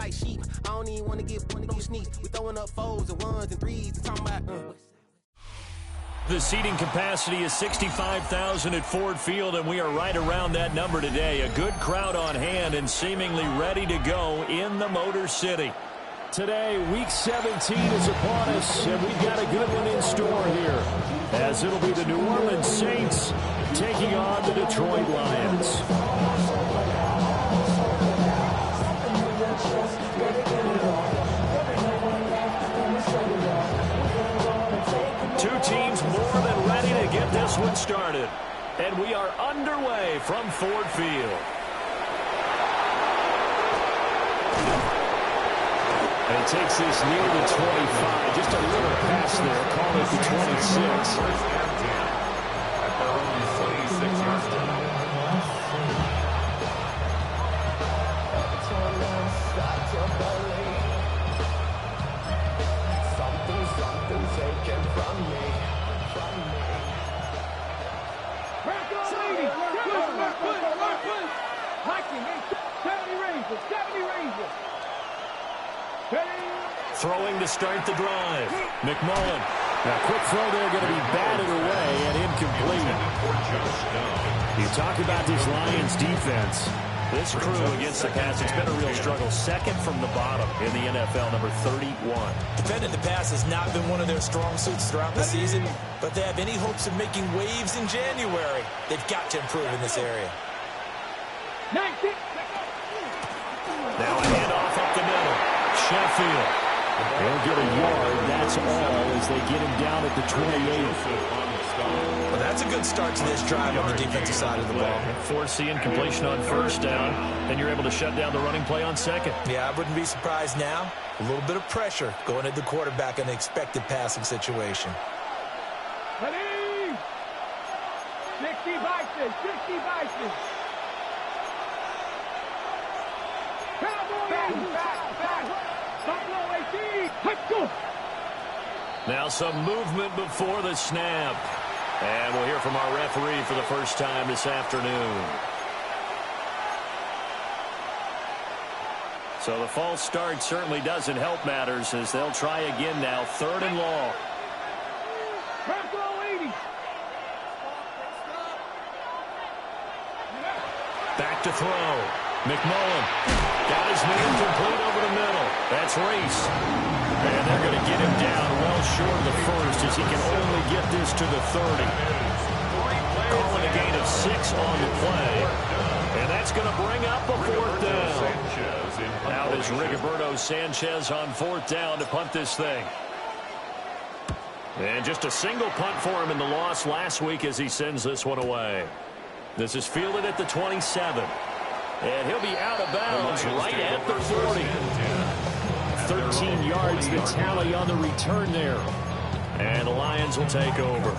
like sheep. I don't even want to get one of you sneak. We throwing up fours and ones and threes and talking about. The seating capacity is 65,000 at Ford Field, and we are right around that number today. A good crowd on hand and seemingly ready to go in the Motor City. Today, Week 17 is upon us, and we've got a good one in store here, as it'll be the New Orleans Saints taking on the Detroit Lions. Two teams more than ready to get this one started, and we are underway from Ford Field. And he takes this near the 25. Just a little pass there. Call it the 26. At their own 26-yard line. Something taken from me. Throwing to start the drive. McMullen. Now, quick throw there, going to be batted away and incomplete. You talk about this Lions defense. This crew against the pass, it's been a real struggle. Second from the bottom in the NFL, number 31. Defending the pass has not been one of their strong suits throughout the season, but they have any hopes of making waves in January. They've got to improve in this area. Now a handoff up the middle. Sheffield. They'll get a yard, that's all, as they get him down at the 28. Well, that's a good start to this drive on the defensive side of the ball. Forcing completion on first down, and you're able to shut down the running play on second. Yeah, I wouldn't be surprised now. A little bit of pressure going at the quarterback in the expected passing situation. 60 Vikings, 60 Vikings. Now some movement before the snap. And we'll hear from our referee for the first time this afternoon. So the false start certainly doesn't help matters as they'll try again now. 3rd and long. Back to throw. McMullen got his man complete over the middle. That's Reese. And they're going to get him down well short of the first as he can only get this to the 30. Calling a gain of 6 on the play. And that's going to bring up a 4th down. Out is Rigoberto Sanchez on 4th down to punt this thing. And just a single punt for him in the loss last week as he sends this one away. This is fielded at the 27. And he'll be out of bounds right at the 40. 13 yards the tally on the return there. And the Lions will take over.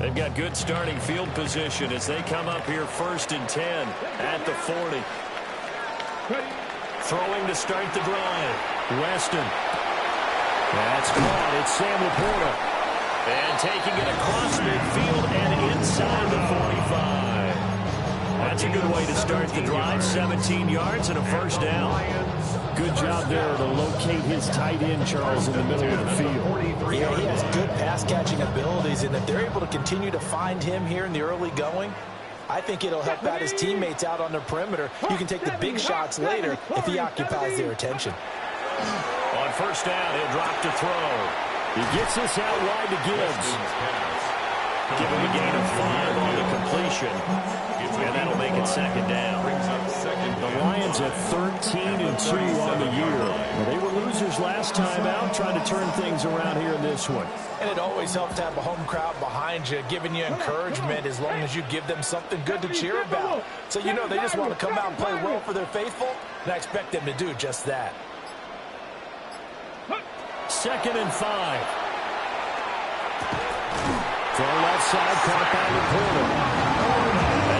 They've got good starting field position as they come up here 1st and 10 at the 40. Throwing to start the drive. Weston. That's caught. It's Sam Laporta. And taking it across midfield and inside the 45. That's a good way to start the drive. 17 yards and a 1st down. Good job there to locate his tight end, Charles, in the middle of the field. Yeah, he has good pass-catching abilities, and if they're able to continue to find him here in the early going, I think it'll help out his teammates out on the perimeter. You can take the big shots later if he occupies their attention. On 1st down, he'll drop to throw. He gets this out wide to Gibbs. Give him a gain of 5 on the completion, and that'll make it 2nd down. The Lions at 13-2 on the year. Well, they were losers last time out, trying to turn things around here in this one. And it always helps to have a home crowd behind you, giving you encouragement as long as you give them something good to cheer about. So you know they just want to come out and play well for their faithful, and I expect them to do just that. 2nd and 5. Throw left side, caught by Laporta.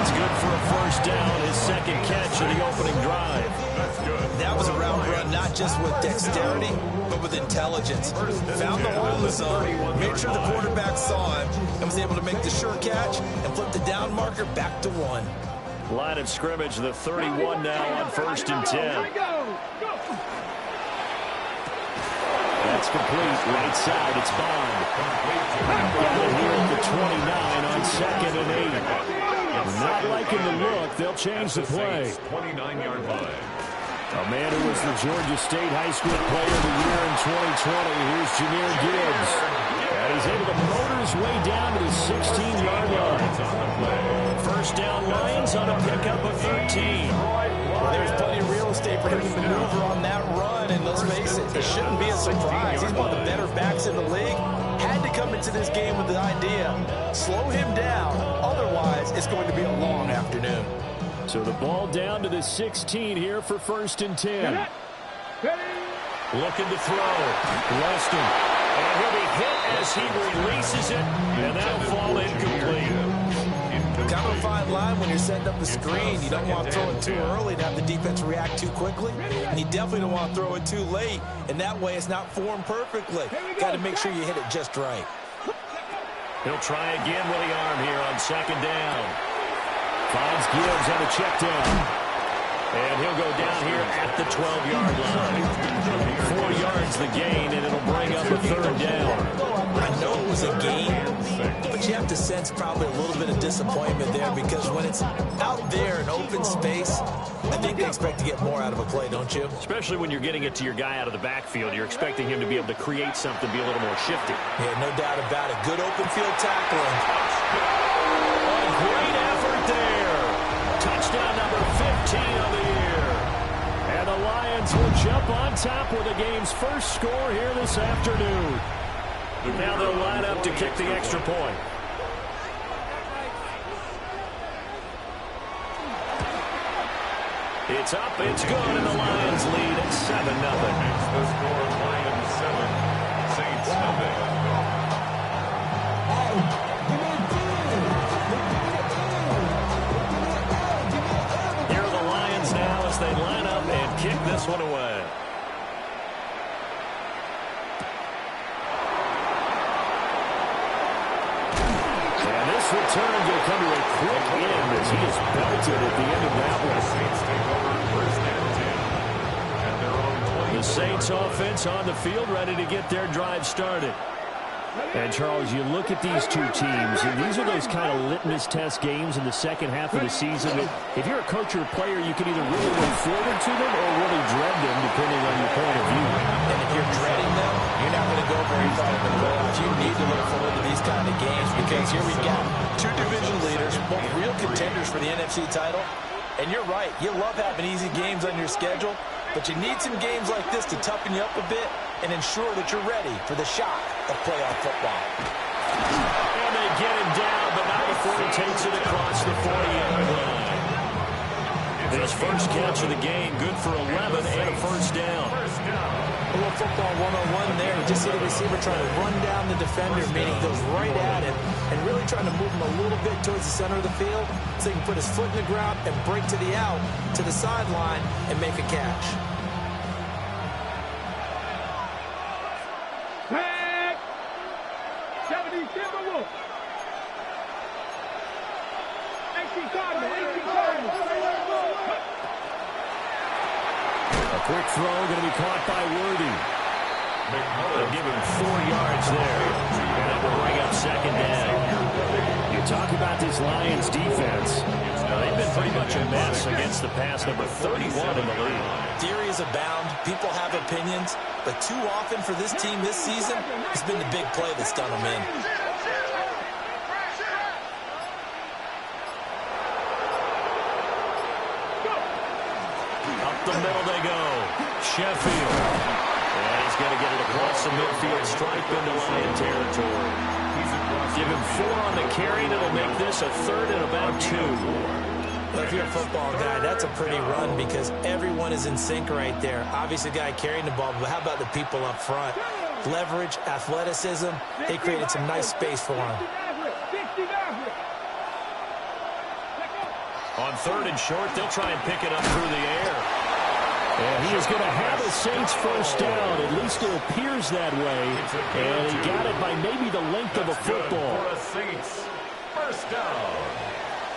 That's good for a 1st down, his 2nd catch of the opening drive. That was a route run not not just with dexterity, but with intelligence. Found the hole in the zone, made sure the quarterback saw him, and was able to make the sure catch and flip the down marker back to 1. Line of scrimmage, the 31 now on 1st and 10. That's complete. Right side, it's Bond. Got it here at the 29 on 2nd and 8. Not liking the look. They'll change the play. 29-yard line. A man who was the Georgia State High School Player of the Year in 2020. Here's Jahmyr Gibbs. And he's able to motor his way down to the 16-yard line. First down, Lions on a pickup of 13. Well, there's plenty of real estate for him to maneuver on that run, and let's face it, it shouldn't be a surprise. He's one of the better backs in the league. Had to come into this game with the idea, slow him down, otherwise it's going to be a long afternoon. So the ball down to the 16 here for 1st and 10. Looking to throw. Weston. And he'll be hit as he releases it, and that'll fall incomplete. Kind of a fine line when you're setting up the screen. You don't want to throw it too early and have the defense react too quickly. And you definitely don't want to throw it too late. And that way it's not formed perfectly. Got to make sure you hit it just right. He'll try again with the arm here on 2nd down. Finds Gibbs on a check down. And he'll go down here at the 12-yard line. 4 yards the gain, and it'll bring up a 3rd down. I know it was a gain, but you have to sense probably a little bit of disappointment there because when it's out there in open space, I think they expect to get more out of a play, don't you? Especially when you're getting it to your guy out of the backfield. You're expecting him to be able to create something, be a little more shifty. Yeah, no doubt about it. Good open field tackling. A great effort there. Touchdown number 15 of the year. And the Lions will jump on top with the game's first score here this afternoon. Now they'll line up to kick the extra point. It's up, it's good, and the Lions lead at 7-0. The score, Lions 7, Saints nothing. Here are the Lions now as they line up and kick this one away. Return will come to a quick end as he is belted at the end of that one. Saints take over 1st and 10 at their own 20. The Saints offense on the field ready to get their drive started. And, Charles, you look at these two teams, and these are those kind of litmus test games in the second half of the season. If you're a coach or a player, you can either really look forward to them or really dread them, depending on your point of view. And if you're dreading them, you're not going to go very far in the playoffs. You need to look forward to these kind of games because here we got two division leaders, both real contenders for the NFC title. And you're right, you love having easy games on your schedule, but you need some games like this to toughen you up a bit and ensure that you're ready for the shock of playoff football. And they get him down, but not before he takes it across the 40-yard line. His first catch of the game, good for 11 and a first down. A little football 101 there. You just see the receiver trying to run down the defender, meaning he goes right at him, and really trying to move him a little bit towards the center of the field so he can put his foot in the ground and break to the out, to the sideline, and make a catch. Tag! 70 Timberwolves. 18 Cardinals. 18 Cardinals. A quick throw going to be caught by Worthy. They'll give him 4 yards there. And that will bring up 2nd down. You talk about this Lions defense. They've been pretty much a mess against the pass, number 31 in the league. Theories abound. People have opinions. But too often for this team this season, it's been the big play that's done them in. Up the middle they go. Sheffield. And he's going to get it across the midfield stripe into Lion territory. Give him 4 on the carry, and it'll make this a 3rd and about 2. Well, if you're a football guy, that's a pretty run because everyone is in sync right there. Obviously, the guy carrying the ball, but how about the people up front? Leverage, athleticism, they created some nice space for him. On 3rd and short, they'll try and pick it up through the air. And he is going to have a Saints first down. At least it appears that way. And he got it by maybe the length of a football. For a Saints first down.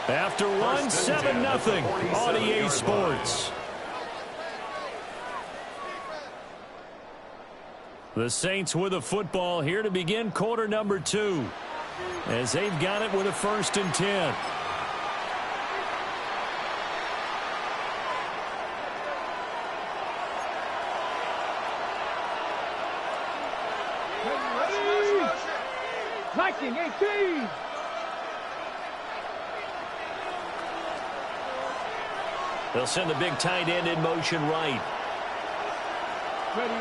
After one, 7-0 on EA Sports. The Saints with a football here to begin quarter number 2. As they've got it with a 1st and 10. Viking 18. They'll send the big tight end in motion right. Ready.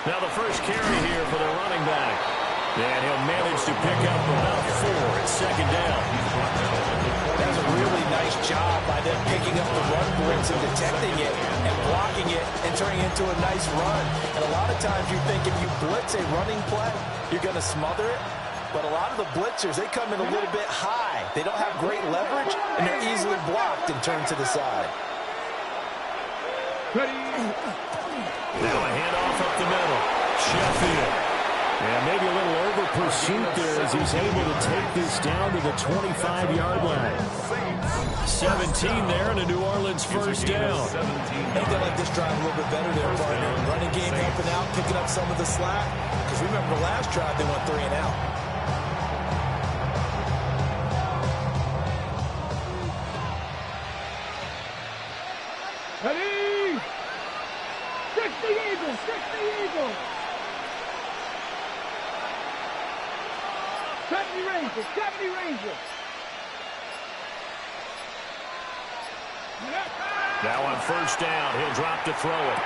Now the first carry here for the running back. And he'll manage to pick up about 4 at 2nd down. That's a really nice job by them picking up the run blitz and detecting it and blocking it and turning it into a nice run. And a lot of times you think if you blitz a running play, you're going to smother it. But a lot of the blitzers, they come in a little bit high. They don't have great leverage, and they're easily blocked and turned to the side. Ready. Now a handoff up the middle. Sheffield. And maybe a little over pursuit there as he's able to take this down to the 25-yard line. 17 there and a New Orleans first down. I think they like this drive a little bit better there, partner. Running game helping out, picking up some of the slack. Because remember the last drive, they went 3 and out. Ready. 60 Eagles. 60 Eagles. 70 Rangers. 70 Rangers. Now on first down, he'll drop to throw it.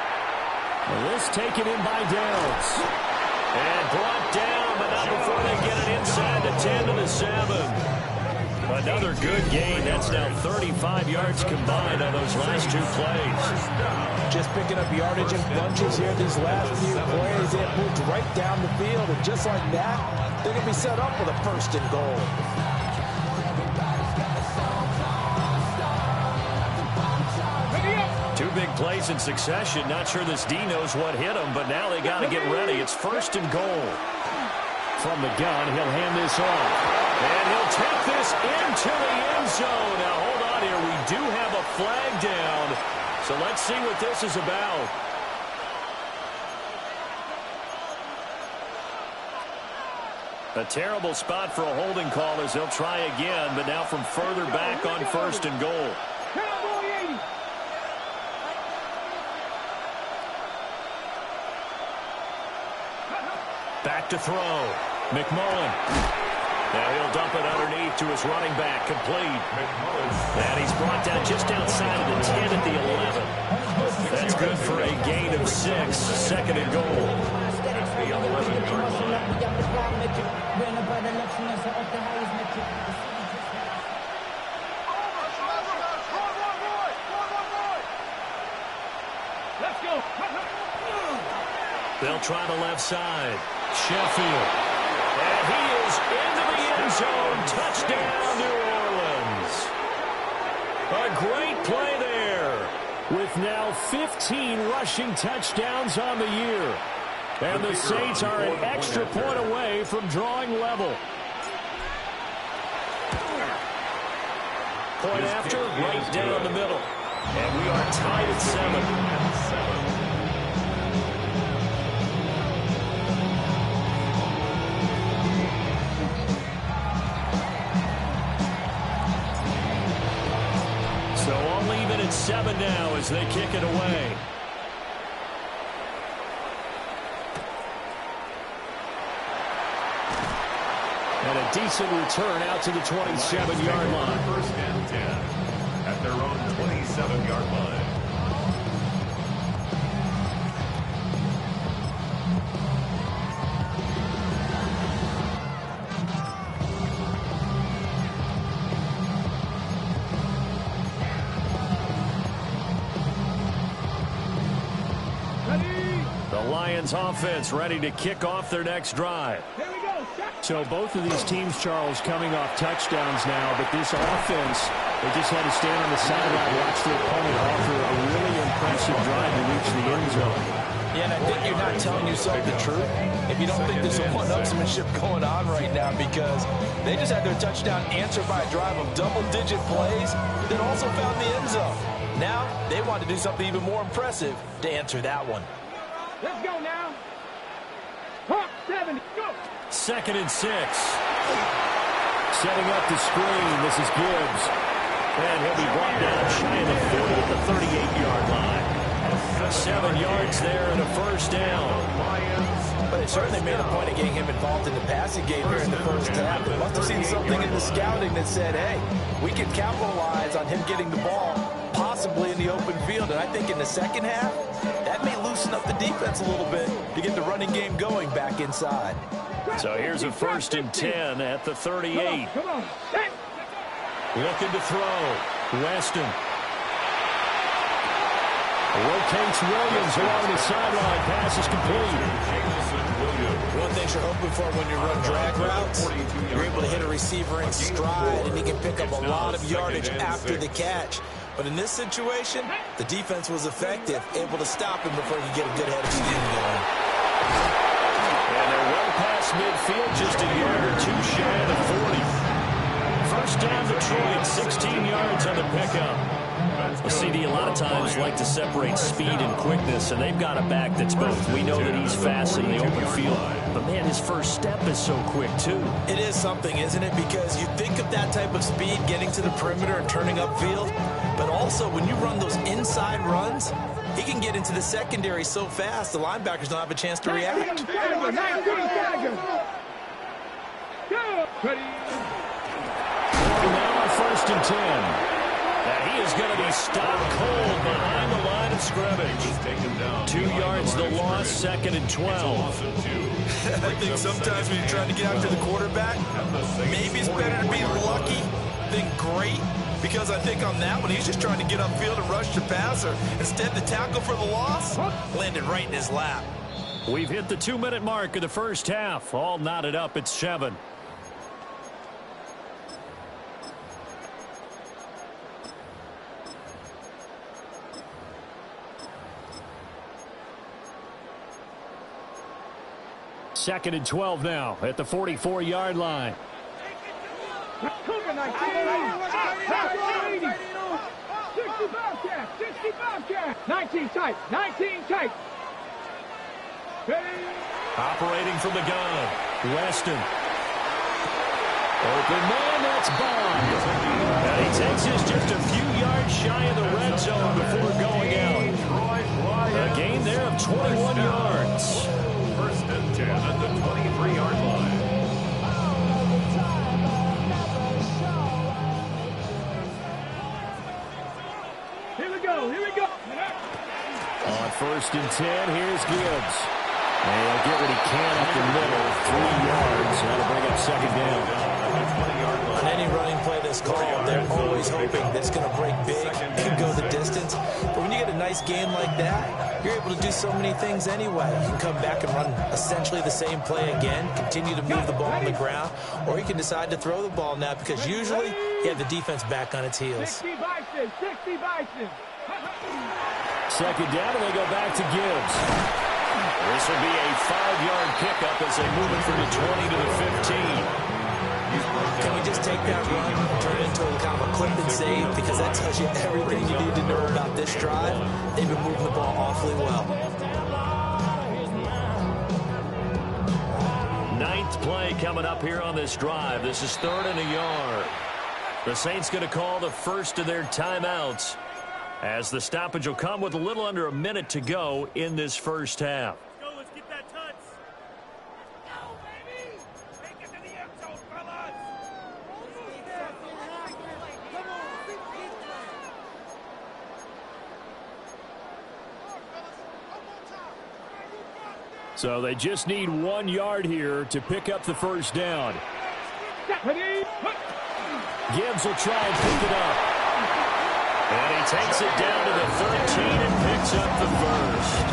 Well, this taken in by Downs. And brought down, but not before they get it inside the 10 to the 7. Another good gain. That's now 35 yards combined on those last 2 plays. Just picking up yardage in bunches here these last few plays. They have moved right down the field, and just like that, they're going to be set up with a 1st and goal. Two big plays in succession. Not sure this D knows what hit him, but now they got to get ready. It's 1st and goal. From the gun, he'll hand this off. And he'll take this into the end zone. Now, hold on here. We do have a flag down. So let's see what this is about. A terrible spot for a holding call as they'll try again, but now from further back on 1st and goal. Cowboy 80. Back to throw. McMullen. Now he'll dump it underneath to his running back, complete. And he's brought down just outside of the 10 at the 11. That's good for a gain of 6, 2nd and goal. At the 11-yard line. Let's go. They'll try the left side. Sheffield. And he is into the end zone. Touchdown, New Orleans. A great play there. With now 15 rushing touchdowns on the year. And the Saints are an extra point away from drawing level. Point after, right down the middle. And we are tied at 7. So all even at 7 now as they kick it away. And a decent return out to the 27-yard line. 1st and 10 at their own 27-yard line. The Lions offense ready to kick off their next drive. Here we go. Shotgun. So both of these teams, Charles, coming off touchdowns now, but this offense, they just had to stand on the sideline, watch their opponent offer a really impressive drive to reach the end zone. Yeah, and I think you're not telling yourself the truth if you don't think there's some one-upsmanship going on right now, because they just had their touchdown answered by a drive of double-digit plays that also found the end zone. Now they want to do something even more impressive to answer that one. Let's go now. Hawk 70, go. 2nd and 6. Setting up the screen. This is Gibbs. And he'll be brought down shy of the 40 at the 38-yard line. 7 yards there and a first down. But it certainly made a point of getting him involved in the passing game here in the first half. They must have seen something in the scouting that said, hey, we can capitalize on him getting the ball possibly in the open field. And I think in the second half, that may loosen up the defense a little bit to get the running game going back inside. So here's a 1st and 10 at the 38. Come on. Looking to throw. Weston. Rotates Williams along the sideline. Pass is complete. One thing you're hoping for when you run drag routes, you're able to hit a receiver in stride, and he can pick up a lot of yardage after the catch. But in this situation, the defense was effective, able to stop him before he could get a good head of steam going. And they're well past midfield, just a yard or two shy of the 40. First down Detroit, 16 yards on the pickup. Well, CD, a lot of times like to separate speed and quickness, and they've got a back that's both. We know that he's fast in the open field, but man, his first step is so quick too. It is something, isn't it? Because you think of that type of speed getting to the perimeter and turning upfield, but also when you run those inside runs, he can get into the secondary so fast the linebackers don't have a chance to react. Now on 1st and 10. He is going to be stopped cold behind the line of scrimmage. 2 yards the loss, 2nd and 12. I think sometimes when you're trying to get after the quarterback, maybe it's better to be lucky than great, because I think on that one, he's just trying to get upfield and rush the passer. Instead, the tackle for the loss landed right in his lap. We've hit the 2-minute mark of the first half. All knotted up at 7. Second and 12 now at the 44-yard line. 65 cash. 19 tight. 19 tight. Operating from the gun. Weston. Open man, that's Bond. And he takes us just a few yards shy of the red zone before going out. A gain there of 21 yards. 1st and 10 at the 23-yard line. Here we go. On 1st and 10, here's Gibbs. And he'll get what he can up the middle. 3 yards. That'll bring up 2nd down. On any running play that's called, they're always hoping that it's going to break big and go the distance. But when you get a nice game like that, you're able to do so many things anyway. You can come back and run essentially the same play again, continue to move the ball on the ground, or you can decide to throw the ball now, because usually you have the defense back on its heels. 60 Bison. 60 Bison. 2nd down, and they go back to Gibbs. This will be a 5-yard pickup as they move it from the 20 to the 15. Can we just take that run and turn it into a kind of a clip and save? Because that tells you everything you need to know about this drive. They've been moving the ball awfully well. 9th play coming up here on this drive. This is 3rd and a yard. The Saints going to call the first of their timeouts, as the stoppage will come with a little under a minute to go in this first half. Let's get that touch. Let's go, baby. Take it to the end zone, fellas. So they just need 1 yard here to pick up the first down. Gibbs will try and pick it up. And he takes it down to the 13 and picks up the first.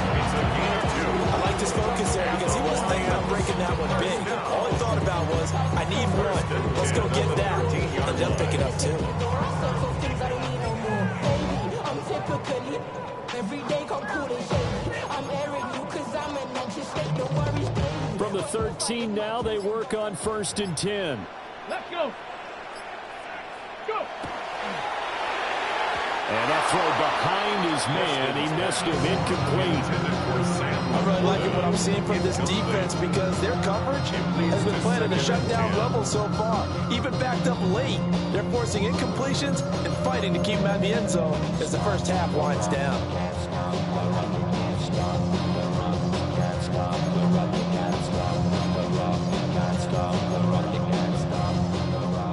I liked his focus there because he wasn't thinking about breaking that one big. All he thought about was, I need one. Let's go get that. And they'll pick it up, too. From the 13 now, they work on 1st and 10. Let's go. Go. And that throw behind his man. He missed him. Incomplete. I'm really liking what I'm seeing from this defense because their coverage has been playing at a shutdown level so far. Even backed up late, they're forcing incompletions and fighting to keep them out of the end zone as the first half winds down.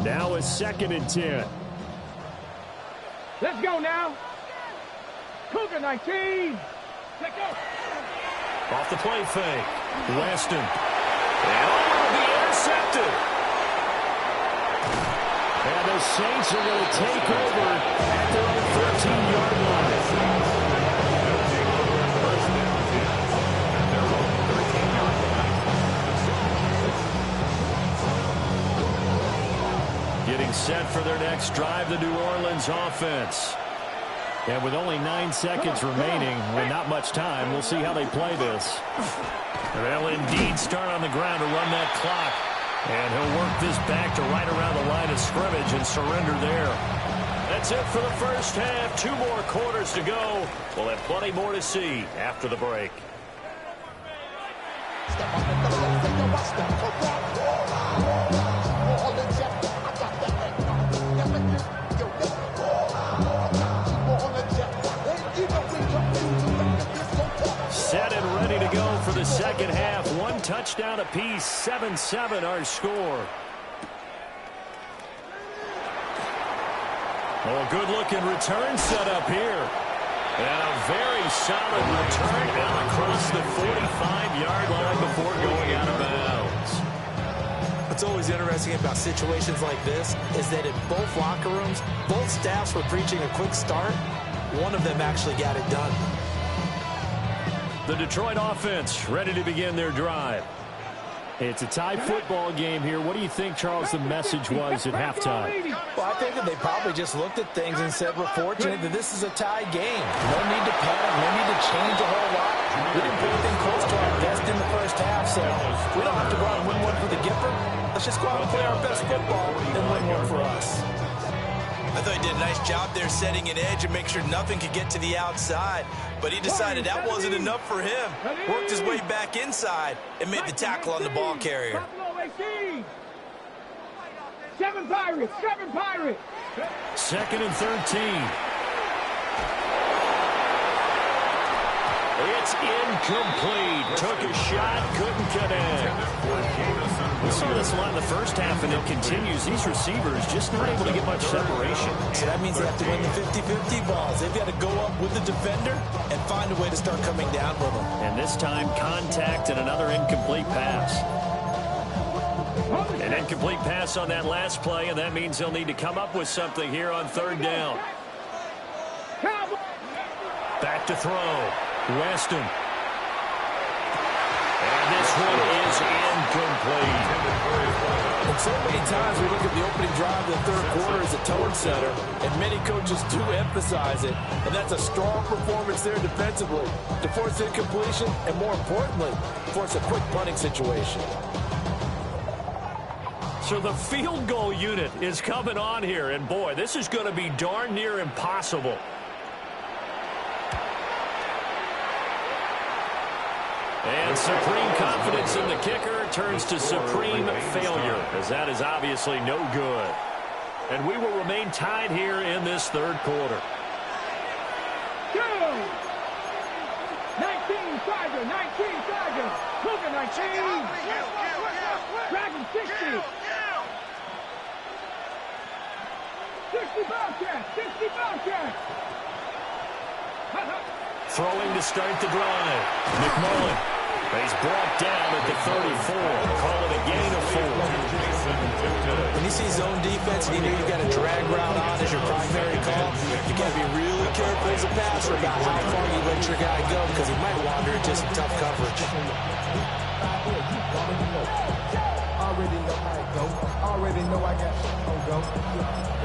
Now it's 2nd and 10. Let's go now. Cougar 19. Let's go. Off the play fake. Weston. And will be intercepted. And the Saints are going to take over at their own 13-yard line. Getting set for their next drive, the New Orleans offense. And with only 9 seconds remaining, with not much time, we'll see how they play this. They'll indeed start on the ground to run that clock. And he'll work this back to right around the line of scrimmage and surrender there. That's it for the first half. 2 more quarters to go. We'll have plenty more to see after the break. Set and ready to go for the second half. 1 touchdown apiece, 7-7 our score. Oh, a good-looking return set up here. And a very solid return down across the 45-yard line before going out of bounds. What's always interesting about situations like this is that in both locker rooms, both staffs were preaching a quick start. One of them actually got it done. The Detroit offense ready to begin their drive. It's a tie football game here. What do you think, Charles, the message was at halftime? Well, I think that they probably just looked at things and said, we're fortunate that this is a tie game. No need to panic, no need to change a whole lot. We didn't put anything close to our best in the first half, so we don't have to go out and win one for the Gipper. Let's just go out and play our best football and win one for us. I thought he did a nice job there setting an edge and make sure nothing could get to the outside. But he decided that wasn't enough for him. Worked his way back inside and made the tackle on the ball carrier. 7 Pirates, 7 Pirates. 2nd and 13. It's incomplete. Took a shot, couldn't connect. We saw this a lot in the first half, and it continues. These receivers just not able to get much separation. So that means they have to win the 50-50 balls. They've got to go up with the defender and find a way to start coming down with them. And this time, contact and another incomplete pass. An incomplete pass on that last play, and that means they'll need to come up with something here on 3rd down. Back to throw. Weston. And this one is incomplete. And so many times we look at the opening drive of the 3rd quarter as a tone setter, and many coaches do emphasize it, and that's a strong performance there defensively to force incompletion and, more importantly, force a quick punting situation. So the field goal unit is coming on here, and boy, this is going to be darn near impossible. And supreme confidence in the kicker turns to supreme failure, as that is obviously no good. And we will remain tied here in this 3rd quarter. 19 Tiger, 19 Tiger, Cougar 19, Dragon 60. 60 Bobcats, 60 Bobcats. Throwing to start the drive. McMullen. He's brought down at the 34. Call it a gain of 4. When you see zone defense and you know you've got a drag route on as your primary call, you got to be really careful as a passer about how far you let your guy go because he might wander into some tough coverage. Already know how it go. Already know I got on go.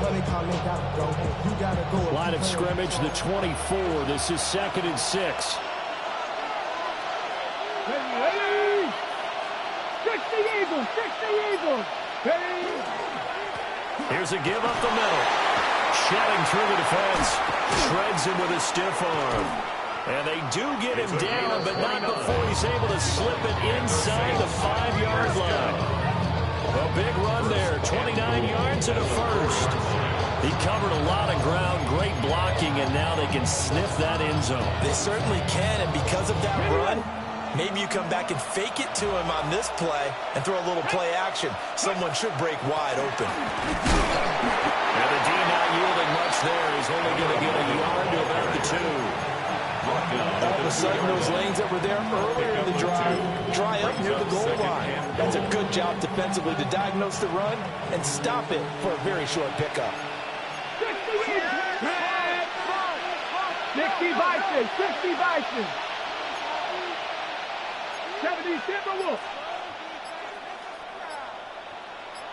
Money calling, gotta go. You gotta go. Line of scrimmage, the 24. This is 2nd and 6. Ready? 60 Eagles, 60 Eagles. Ready? Here's a give up the middle. Shedding through the defense. Shreds him with a stiff arm. And they do get him down, but not before he's able to slip it inside the 5-yard line. A big run there, 29 yards and a first. He covered a lot of ground, great blocking, and now they can sniff that end zone. They certainly can, and because of that run, maybe you come back and fake it to him on this play and throw a little play action. Someone should break wide open. Now the D not yielding much there. He's only going to get a yard to about the 2. All of a sudden, those lanes that were there earlier in the drive dry up near the goal line. That's a good job defensively to diagnose the run and stop it for a very short pickup. 60 Bison, 60 Bison. 70 Timberwolves.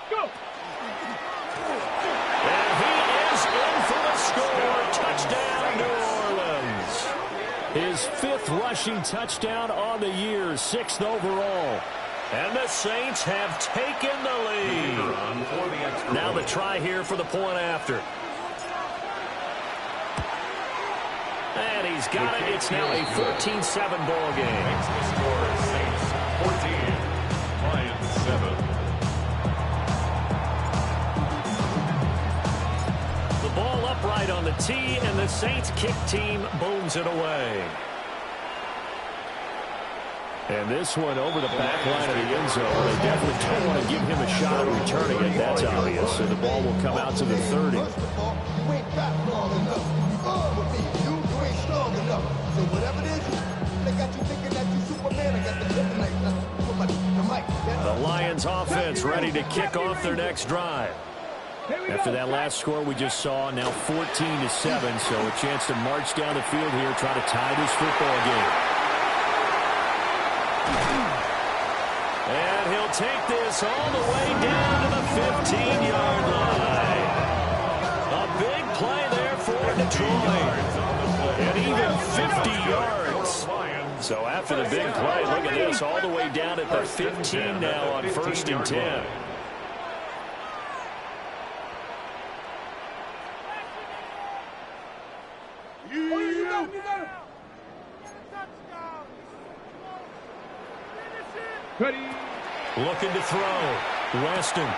Go. And he is in for the score. Touchdown, New Orleans. His 5th rushing touchdown on the year, 6th overall. And the Saints have taken the lead. Now the try here for the point after. And he's got it. It's now a 14-7 ball game. Makes the score Saints 14, Lions 7. The ball upright on the tee, and the Saints kick team booms it away. And this one over the back line of the end zone. They definitely don't want to give him a shot at returning it. That's obvious. So the ball will come out to the 30. So whatever it is, they got you thinking that you Superman. I got the kryptonite. The Lions offense ready to kick off their next drive. After that last score we just saw, now 14-7, so a chance to march down the field here, try to tie this football game. And he'll take this all the way down to the 15-yard line. A big play there for Detroit. And even 50 yards. So after the big play, look at this, all the way down at the 15 now on 1st and 10. Ready. Looking to throw. Weston.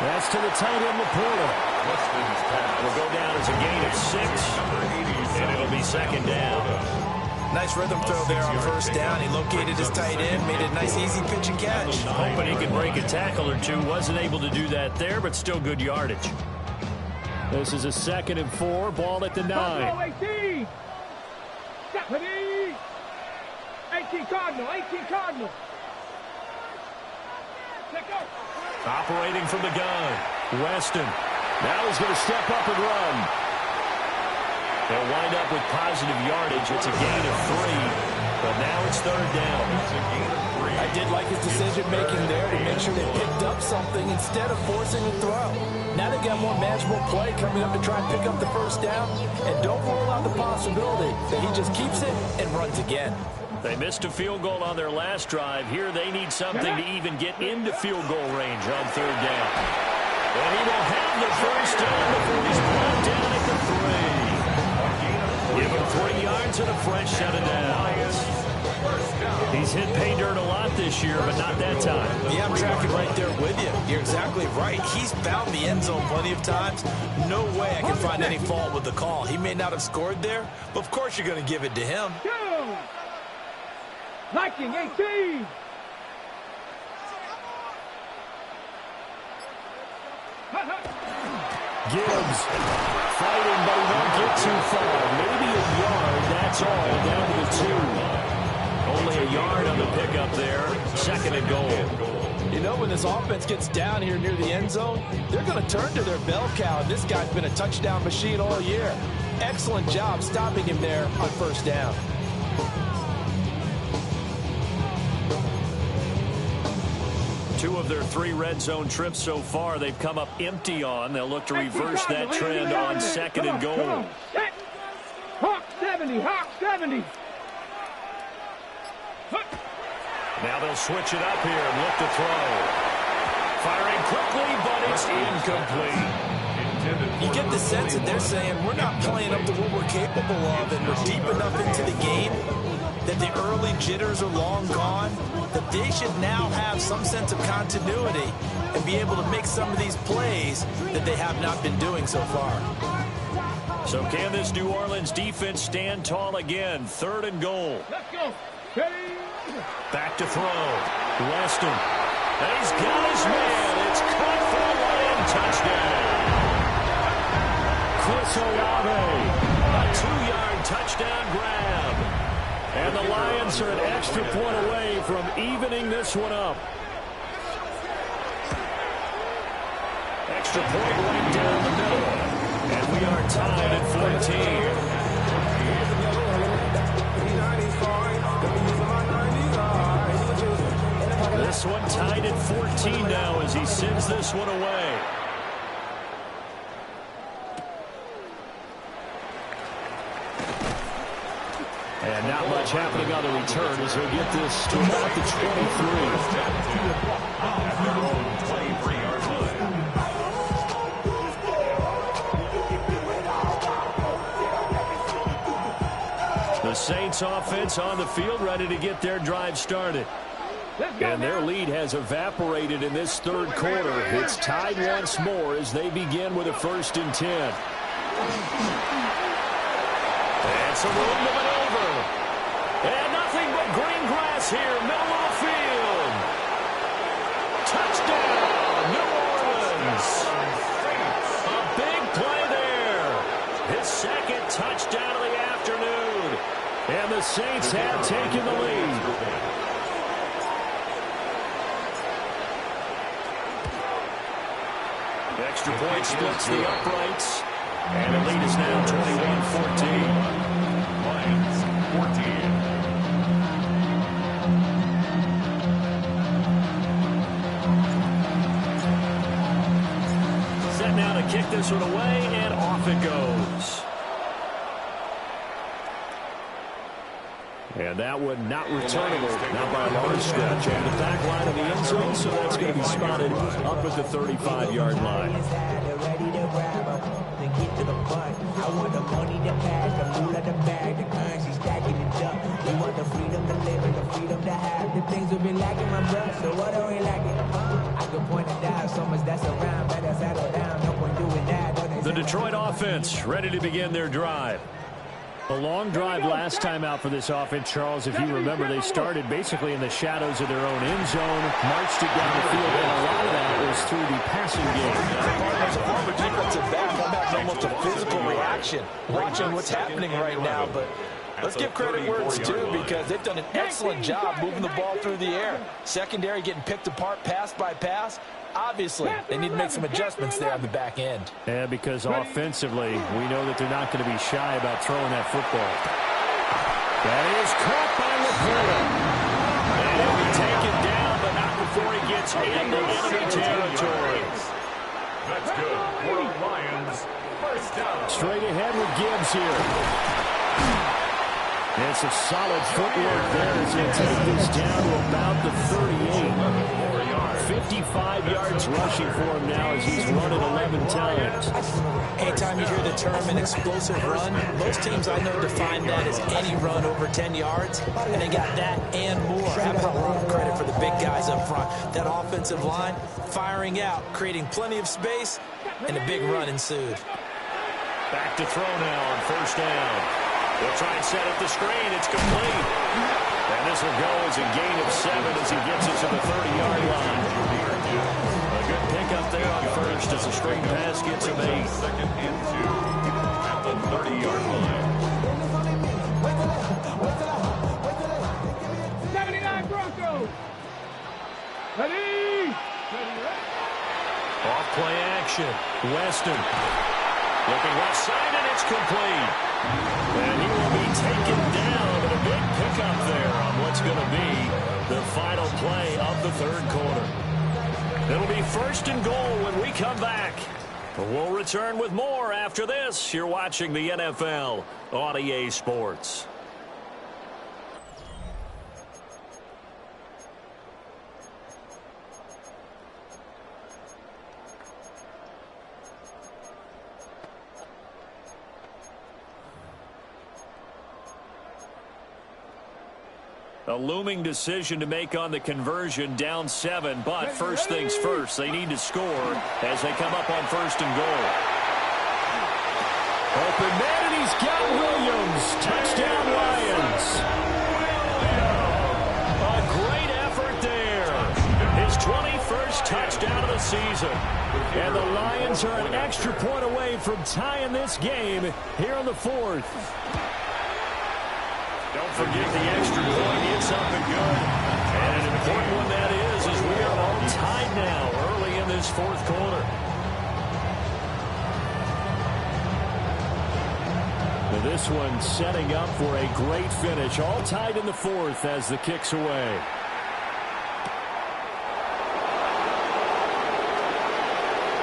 That's to the tight end, Laporta. Weston's pass Will go down as a gain of 6. And it'll be 2nd down. Nice rhythm throw there on 1st down. He located his tight end, made a nice easy pitch and catch. Hoping he could break a tackle or two. Wasn't able to do that there, but still good yardage. This is a 2nd and 4. Ball at the 9. 18. Ready. 18 Cardinal, 18 Cardinal. Operating from the gun. Weston. Now he's going to step up and run. They'll wind up with positive yardage. It's a gain of 3. But now it's 3rd down. It's a gain of 3. I did like his decision-making there to make sure they picked up something instead of forcing a throw. Now they got more manageable play coming up to try and pick up the 1st down. And don't rule out the possibility that he just keeps it and runs again. They missed a field goal on their last drive. Here they need something to even get into field goal range on 3rd down. And he will have the 1st down before he's brought down at the 3. Give him 3 yards and a fresh set of downs. He's hit pay dirt a lot this year, but not that time. Yeah, I'm tracking right there with you. You're exactly right. He's found the end zone plenty of times. No way I can find any fault with the call. He may not have scored there, but of course you're going to give it to him. Viking 18. Gibbs fighting, but he won't get too far. Maybe a yard, that's all, down to the 2. Only a yard on the pickup there. 2nd and goal. You know, when this offense gets down here near the end zone, they're going to turn to their bell cow, and this guy's been a touchdown machine all year. Excellent job stopping him there on 1st down. 2 of their 3 red zone trips so far, they've come up empty on. They'll look to reverse that trend on 2nd and goal. Hawk 70, Hawk 70. Now they'll switch it up here and look to throw. Firing quickly, but it's incomplete. You get the sense that they're saying we're not playing up to what we're capable of, and we're deep enough into the game that the early jitters are long gone, that they should now have some sense of continuity and be able to make some of these plays that they have not been doing so far. So can this New Orleans defense stand tall again? 3rd and goal. Let's go. Ready? Back to throw. Weston. And he's got his man. It's caught for a Lion touchdown. Chris Olave. A 2-yard touchdown grab. And the Lions are an extra point away from evening this one up. Extra point right down the middle. And we are tied at 14. This one tied at 14 now as he sends this one away. And not much happening on the return as he'll get this to about the 23. The Saints offense on the field ready to get their drive started. And their lead has evaporated in this 3rd quarter. It's tied once more as they begin with a 1st and 10. And some room to maneuver. And nothing but green grass here, middle of the field. Touchdown, New Orleans. A big play there. His 2nd touchdown of the afternoon. And the Saints have taken the lead. Extra point splits the uprights. And the lead is now 21-14. Lions 14. Set now to kick this one away, and off it goes. And that one not returnable, not by a large stretch. On the back line of the end zone, so that's going to be spotted up at the 35-yard line. I want the money, the cash, the food at the bag, the currency stacking it up. We want the freedom to live and the freedom to have the things we've been lacking, my brother. So what are we lacking? I can point it down, so much that's around. Better settle down, no point doing that. The Detroit offense ready to begin their drive. A long drive last time out for this offense, Charles. If you remember, they started basically in the shadows of their own end zone, marched it down the field, and a lot of that was through the passing game. As a former defensive back, I'm having almost a physical reaction watching what's happening right now. But let's give credit where it's due, because they've done an excellent job moving the ball through the air. Secondary getting picked apart pass by pass. Obviously, they need to make some adjustments there on the back end. Yeah, because offensively, we know that they're not going to be shy about throwing that football. That is caught by LaPorta. And he'll be taken down, but not before he gets into enemy territory. That's good. For the Lions, 1st down. Straight ahead with Gibbs here. And some solid footwork there as they take this down to about the 38. 55 yards rushing for him now as he's run it 11 times. Anytime you hear the term an explosive run, most teams I know define that as any run over 10 yards, and they got that and more. I have a lot of credit for the big guys up front. That offensive line firing out, creating plenty of space, and a big run ensued. Back to throw now on 1st down. They'll try and set up the screen. It's complete. And this will go as a gain of 7 as he gets it to the 30-yard line. A good pickup there on 1st as the screen pass gets him 8. 2nd and 2 at the 30-yard line. 79 Broncos. Ready. Off play action. Weston looking left side, and it's complete. And he will be taken down, but a big pickup there on what's going to be the final play of the 3rd quarter. It'll be 1st and goal when we come back. We'll return with more after this. You're watching the NFL on EA Sports. A looming decision to make on the conversion, down 7, but first things first, they need to score as they come up on 1st and goal. Open man, and he's got Williams. Touchdown, Lions. A great effort there. His 21st touchdown of the season. And the Lions are an extra point away from tying this game here in the 4th. Don't forget the extra point. It's up and good. And an important one that is as we are all tied now early in this 4th quarter. Well, this one setting up for a great finish. All tied in the 4th as the kick's away.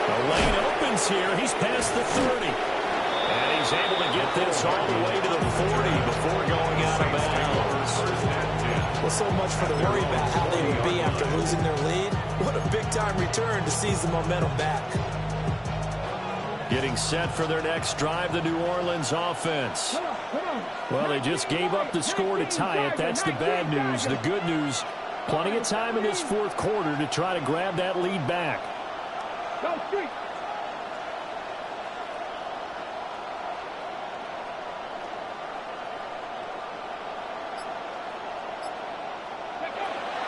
The lane opens here. He's past the 30. And he's able to get this all the way to the 40 before going out of bounds. Well, so much for the worry about how they would be after losing their lead. What a big-time return to seize the momentum back. Getting set for their next drive, the New Orleans offense. Well, they just gave up the score to tie it. That's the bad news. The good news, plenty of time in this 4th quarter to try to grab that lead back.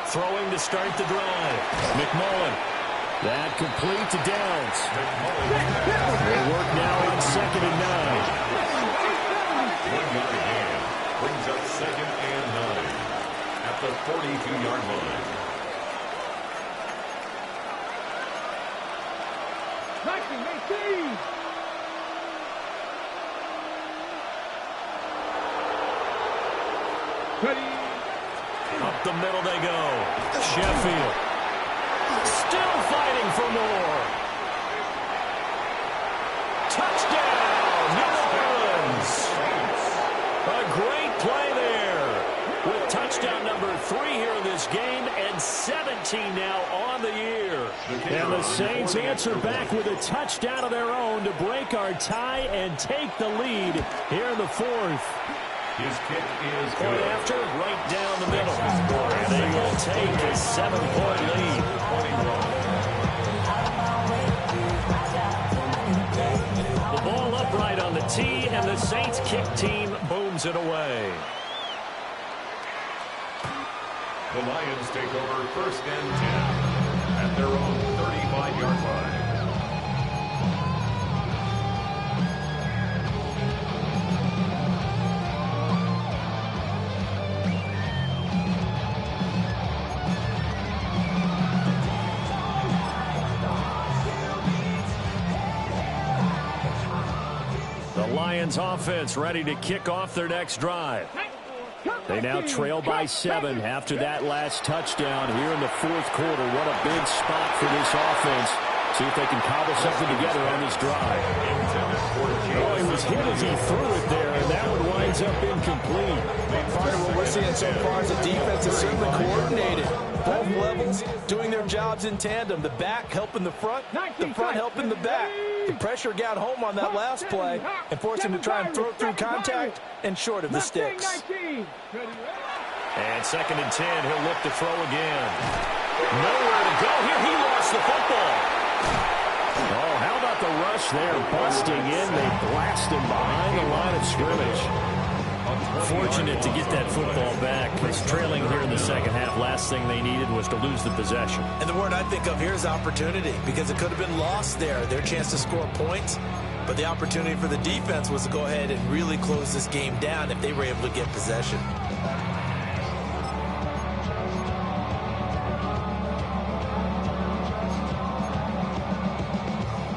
Throwing to start the drive. McMullen. That complete to Downs. They work now on 2nd and 9. 1 yard again. Brings up 2nd and 9 at the 42-yard line. 19, Up the middle they go. Sheffield. Still fighting for more. Touchdown, New Orleans. A great play there. With touchdown number 3 here in this game and 17 now on the year. And the Saints answer back with a touchdown of their own to break our tie and take the lead here in the 4th. His kick is Point good. after, right down the middle. And they will take a 7-point lead. The ball upright on the tee, and the Saints kick team booms it away. The Lions take over 1st and 10 at their own 35-yard line. Lions offense ready to kick off their next drive. They now trail by 7 after that last touchdown here in the 4th quarter. What a big spot for this offense. See if they can cobble something together on this drive. Oh, he was hit as he threw it there, and that one winds up incomplete. Part of what we're seeing so far is the defense is certainly coordinated. Both levels doing their jobs in tandem. The back helping the front helping the back. The pressure got home on that last play and forced him to try and throw through contact and short of the sticks. And 2nd and 10, he'll look to throw again. Nowhere to go here. He lost the football. Oh, how about the rush there? Busting in. They blast him behind the line of scrimmage. Fortunate to get that football back. Because trailing here in the second half, last thing they needed was to lose the possession. And the word I think of here is opportunity, because it could have been lost there, their chance to score points. But the opportunity for the defense was to go ahead and really close this game down if they were able to get possession.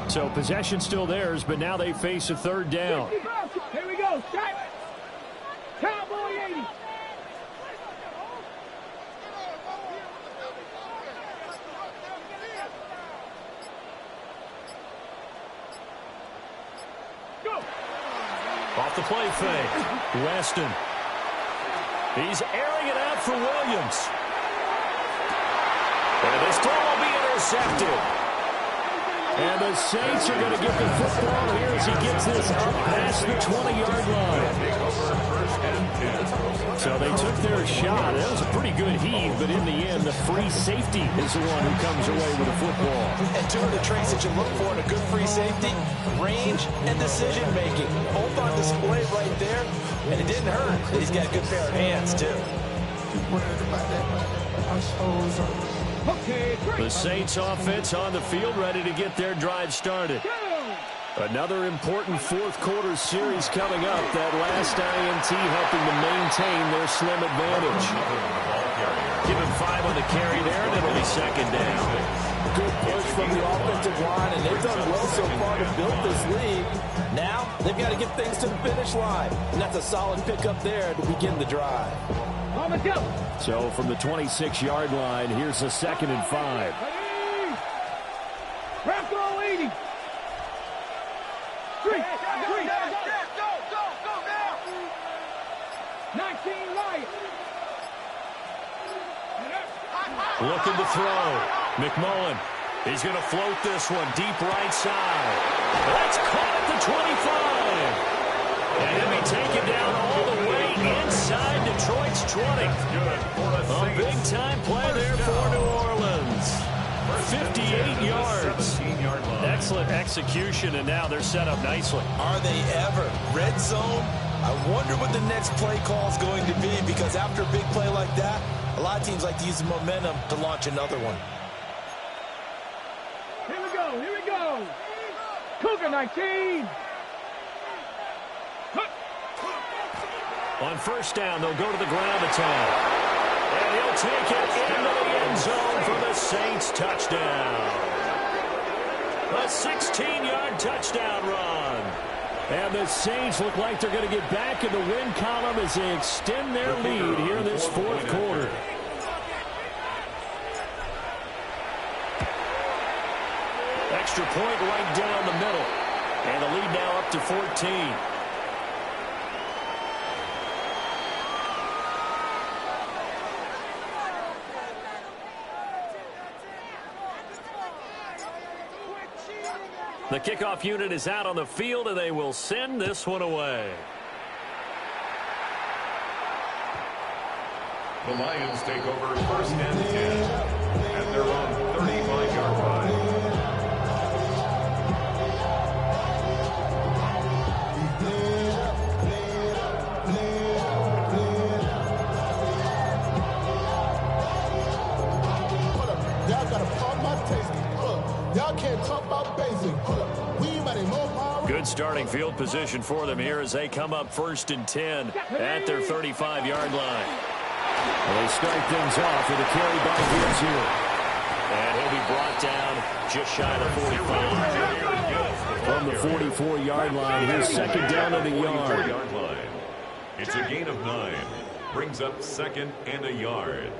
So possession still theirs, but now they face a 3rd down. Here we go. Cowboy 80. off the play fake. Weston. He's airing it out for Williams. And this throw will be intercepted. And the Saints are going to get the football here as he gets this up past the 20-yard line. So they took their shot. That was a pretty good heave, but in the end, the free safety is the one who comes away with the football. And two of the traits that you look for in a good free safety, range and decision-making. Both on display right there, and it didn't hurt. He's got a good pair of hands, too. The Saints offense on the field, ready to get their drive started. Another important fourth quarter series coming up. That last INT helping to maintain their slim advantage. Give him 5 on the carry there, and it'll be second down. Good push from the offensive line, and they've done well so far to build this lead. Now, they've got to get things to the finish line, and that's a solid pickup there to begin the drive. So from the 26-yard line, here's a 2nd and 5. Rap goal 80. Three. Go now. 19 Lions. Looking to throw. McMullen. He's going to float this one deep right side. That's caught at the 25. And he'll be taken down all the way inside Detroit's 20. A big-time play there for New Orleans. 58 yards. Excellent execution, and now they're set up nicely. Are they ever? Red zone? I wonder what the next play call is going to be, because after a big play like that, a lot of teams like to use the momentum to launch another one. Here we go. Cougar 19. On first down, they'll go to the ground attack. And he'll take it into the end zone for the Saints touchdown. A 16-yard touchdown run. And the Saints look like they're going to get back in the win column as they extend their lead here in this fourth quarter. Extra point right down the middle. And the lead now up to 14. The kickoff unit is out on the field, and they will send this one away. The Lions take over 1st and 10 at their own 35-yard line. Y'all got a problem my taste. Y'all can't talk about basic. Good starting field position for them here as they come up 1st and 10 at their 35-yard line. Well, they start things off with a carry by Gibbs here. And he'll be brought down just shy of 45. From the 44-yard line, here's 2nd down and a yard. It's a gain of 9. Brings up 2nd and a yard.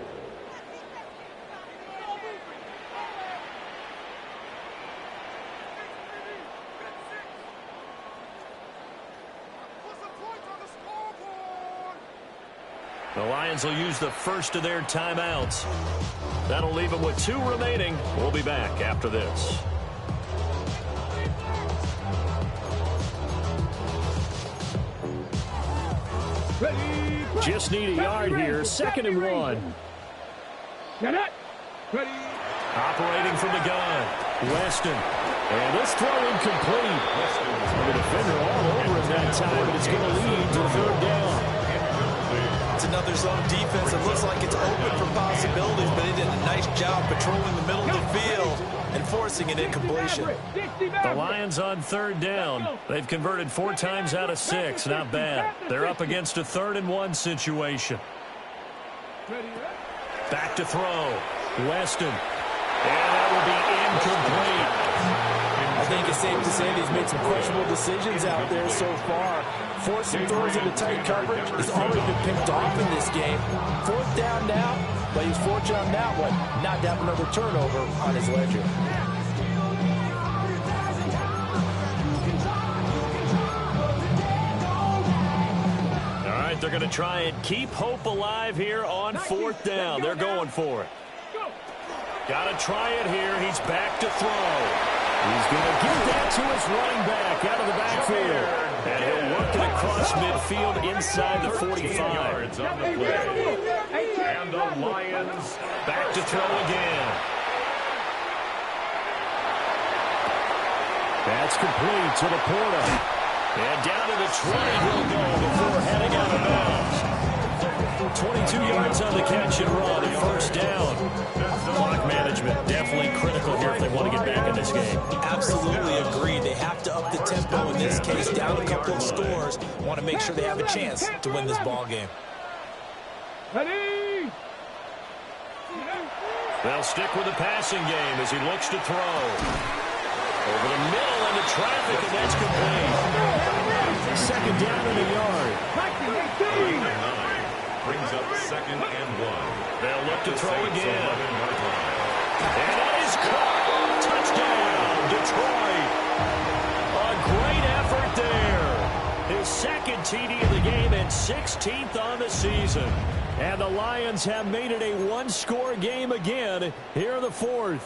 The Lions will use the first of their timeouts. That'll leave them with 2 remaining. We'll be back after this. Just need a yard here. 2nd and 1. Operating from the gun. Weston. And this throw incomplete. The defender all over him that time, but it's going to lead to 3rd down. It's another zone defense. It looks like it's open for possibilities, but they did a nice job patrolling the middle of the field and forcing an incompletion. The Lions on 3rd down. They've converted 4 times out of 6. Not bad. They're up against a 3rd and 1 situation. Back to throw. Weston. And that will be incomplete. I think it's safe to say that he's made some questionable decisions out there so far. Forcing throws into tight coverage. He's already been picked off in this game. 4th down now, but he's fortunate on that one not to have another turnover on his ledger. going to try and keep hope alive here on 4th down. They're going for it. Got to try it here. He's back to throw. He's going to give that to his running back out of the backfield. And he'll work it across midfield inside the 45. Yards on the play. And the Lions Back to throw again. That's complete to Laporta. And down to the 20 he'll go before heading out of bounds. 22 yards on the catch and run, and 1st down. Clock management definitely critical here if they want to get back in this game. Absolutely agree. They have to up the tempo in this case, down a couple of scores. Want to make sure they have a chance to win this ball game. Ready? They'll stick with the passing game as he looks to throw. Over the middle into traffic, and that's complete. 2nd down and a yard. 19-18. brings up 2nd and 1. They'll look to throw again. And that is caught. Touchdown, Detroit. A great effort there. His 2nd TD of the game and 16th on the season. And the Lions have made it a one-score game again here in the 4th.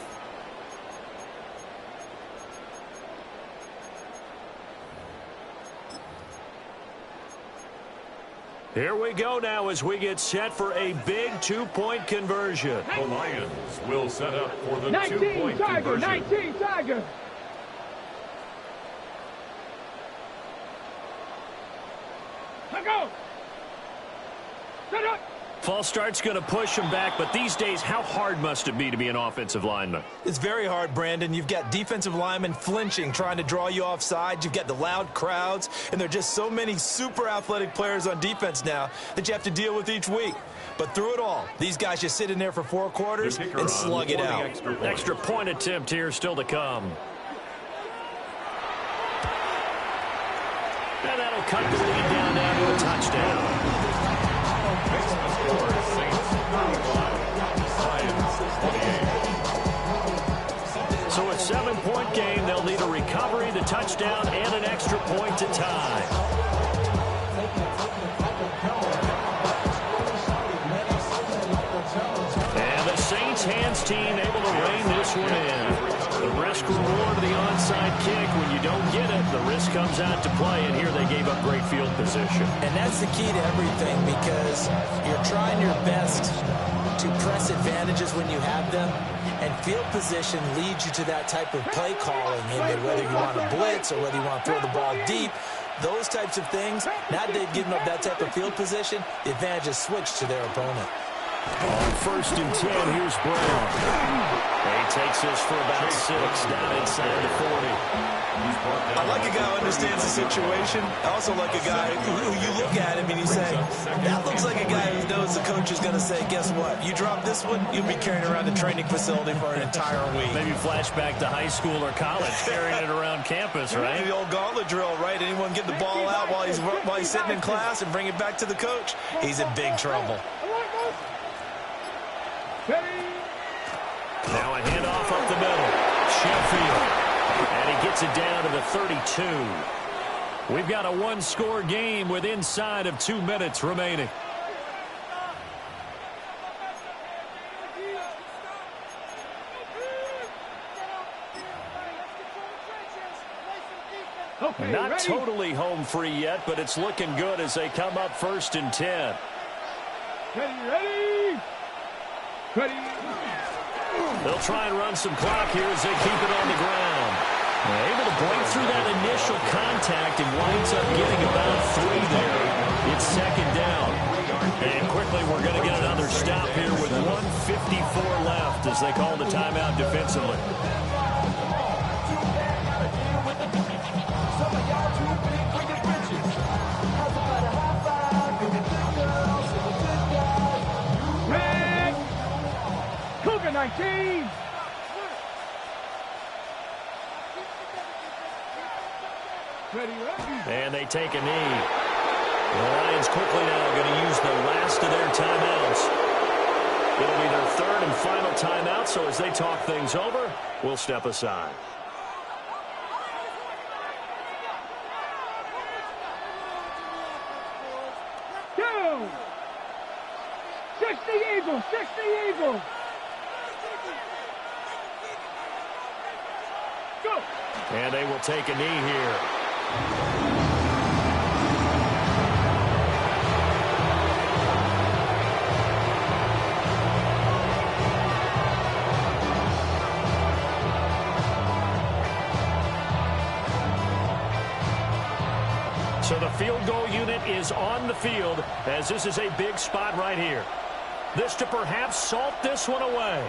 Here we go now as we get set for a big 2-point conversion. The Lions will set up for the 19 2-point Tiger, conversion. 19 Tiger. Let go. Set up. False start's going to push him back, but these days, how hard must it be to be an offensive lineman? It's very hard, Brandon. You've got defensive linemen flinching, trying to draw you off sides. You've got the loud crowds, and there are just so many super athletic players on defense now that you have to deal with each week. But through it all, these guys just sit in there for 4 quarters and slug it out. Extra point attempt here still to come. And that'll cut the lead down now to a touchdown. So a 7-point game, they'll need a recovery, the touchdown, and an extra point to tie. And the Saints hands team able to rein this one in. The risk reward of the onside kick. When you don't get it, the risk comes out to play, and here they gave up great field position. And that's the key to everything, because you're trying your best to press advantages when you have them, and field position leads you to that type of play calling, and whether you want to blitz or whether you want to throw the ball deep, those types of things. Now that they've given up that type of field position, the advantage is switched to their opponent. On 1st and 10, here's Brown. He takes this for about 6, down inside the 40. I like a guy who understands the situation. I also like a guy who you look at him and you say, that looks like a guy who knows the coach is going to say, guess what? You drop this one, you'll be carrying around the training facility for an entire week. Maybe flashback to high school or college, carrying it around campus, right? The old gauntlet drill, right? Anyone get the ball out while he's sitting in class and bring it back to the coach? He's in big trouble. Now a handoff up the middle. Sheffield. And he gets it down to the 32. We've got a one-score game with inside of 2 minutes remaining. Okay, Not ready? totally home free yet, but it's looking good as they come up 1st and 10. Ready? Ready? They'll try and run some clock here as they keep it on the ground. They're able to break through that initial contact and winds up getting about 3 there. It's 2nd down. And quickly we're going to get another stop here with 1:54 left as they call the timeout defensively. Red! Cougar 19! Ready? And they take a knee. The Lions quickly now going to use the last of their timeouts. It'll be their 3rd and final timeout, so as they talk things over, we'll step aside. Go! Eagles. Go. And they will take a knee here. So the field goal unit is on the field as this is a big spot right here. This to perhaps salt this one away.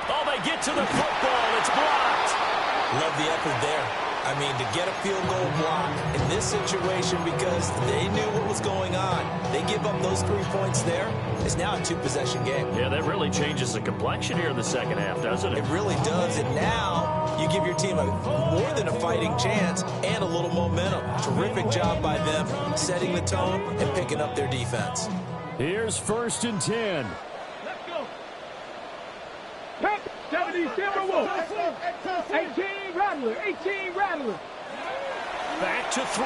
Oh, they get to the football. It's blocked. Love the effort there. I mean, to get a field goal block in this situation because they knew what was going on. They give up those 3 points there. It's now a 2-possession game. Yeah, that really changes the complexion here in the second half, doesn't it? It really does. And now you give your team more than a fighting chance and a little momentum. Terrific job by them setting the tone and picking up their defense. Here's 1st and 10. Let's go. Pep, 70 Timberwolves. 18 Rattler. 18 Rattler. Back to throw.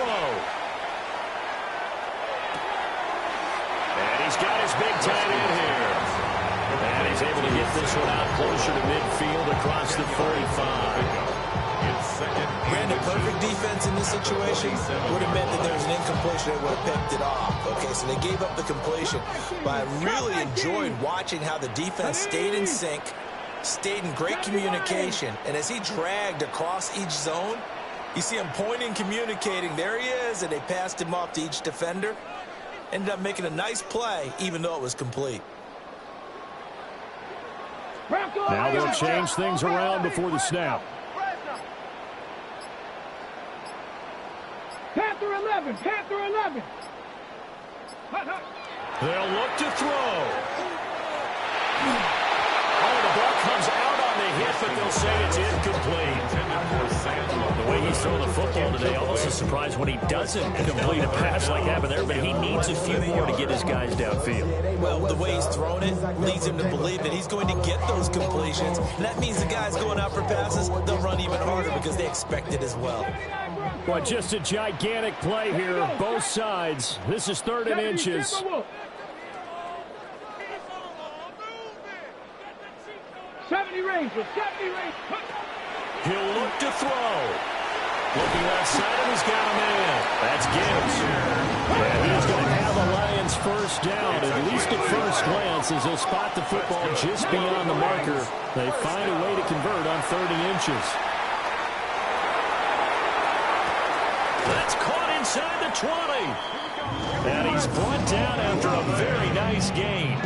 And he's got his big tight end here. And he's able to get this one out closer to midfield across the 45. Brandon, perfect defense in this situation would have meant that there was an incompletion. They would have picked it off. Okay, so they gave up the completion. But I really enjoyed watching how the defense stayed in sync, stayed in great communication, and as he dragged across each zone, you see him pointing, communicating. There he is, and they passed him off to each defender. Ended up making a nice play, even though it was complete. Now they'll change things around before the snap. Panther 11. Panther 11. They'll look to throw. Oh, the ball comes out on the hit, but they'll say it's incomplete. The way he's throwing the football today, almost a surprise when he doesn't complete a pass like happened there, but he needs a few more to get his guys downfield. Well, the way he's thrown it leads him to believe that he's going to get those completions. And that means the guys going out for passes, they'll run even harder because they expect it as well. Well, just a gigantic play here, both sides. This is 3rd and inches. 70 Rangers. 70 Rangers. He'll look to throw. Looking left side, and he's got a man. That's Gibbs. And he's going to have a Lions first down, at least at first glance, as they'll spot the football just beyond the marker. They find a way to convert on 3rd and inches. That's caught inside the 20. And he's brought down after a very nice gain.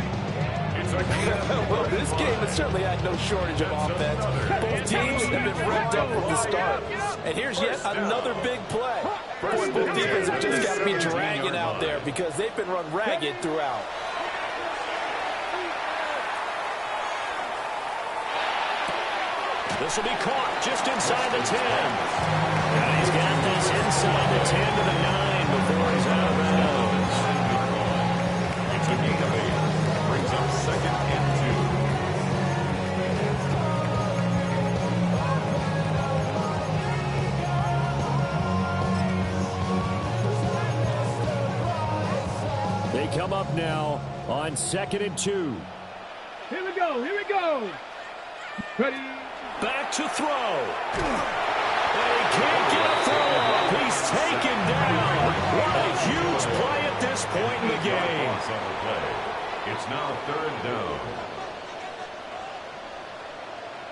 Well, this game has certainly had no shortage of offense. Both teams have been revved up from the start. And here's yet another big play. Boy, both defenses have just got to be dragging out there because they've been run ragged throughout. This will be caught just inside the 10. And he's got this inside the 10 to the 9 before he's out of bounds. Brings up 2nd and 2. They come up now on 2nd and 2. Here we go. Here we go. Ready. Back to throw. And he can't get a throw up. He's taken down. What a huge play at this point in the game. It's now 3rd down.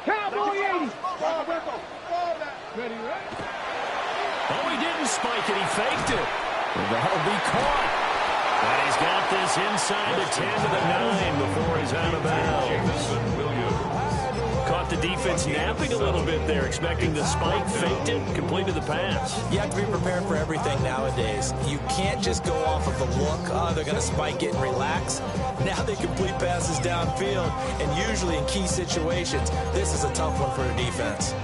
Cowboy 80. Ready, right? Oh, he didn't spike it. He faked it. And that'll be caught. And he's got this inside the 10 to the 9 before he's out of bounds. Caught the defense napping a little bit there, expecting the spike, faked it, completed the pass. You have to be prepared for everything nowadays. You can't just go off of the look. They're going to spike it and relax. Now they complete passes downfield, and usually in key situations, this is a tough one for a defense.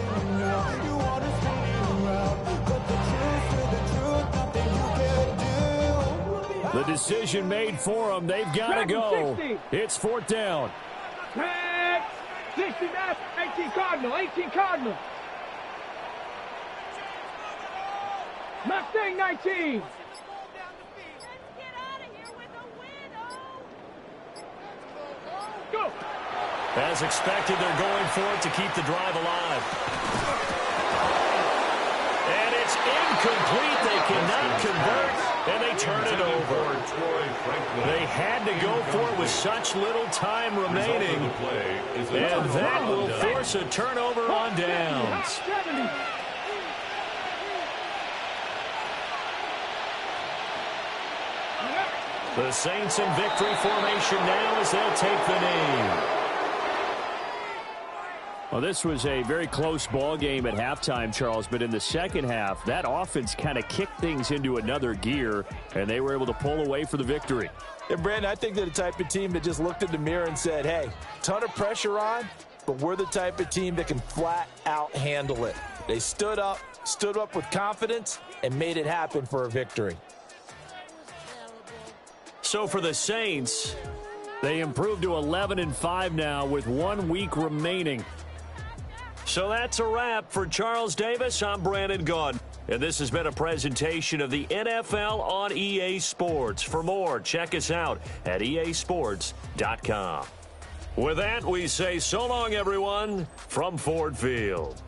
The decision made for them. They've got to go. 60. It's fourth down. 60, 18 Cardinal, 18 Cardinal. Mustang 19. Go. As expected, they're going for it to keep the drive alive. And it's incomplete. They cannot convert, and they turn it over. They had to go for it with such little time remaining. And that will force a turnover on downs. The Saints in victory formation now as they'll take the knee. Well, this was a very close ball game at halftime, Charles, but in the second half, that offense kind of kicked things into another gear, and they were able to pull away for the victory. And, Brandon, I think they're the type of team that just looked in the mirror and said, hey, ton of pressure on, but we're the type of team that can flat out handle it. They stood up with confidence, and made it happen for a victory. So for the Saints, they improved to 11-5 now with 1 week remaining. So that's a wrap. For Charles Davis, I'm Brandon Gaudin. And this has been a presentation of the NFL on EA Sports. For more, check us out at easports.com. With that, we say so long, everyone, from Ford Field.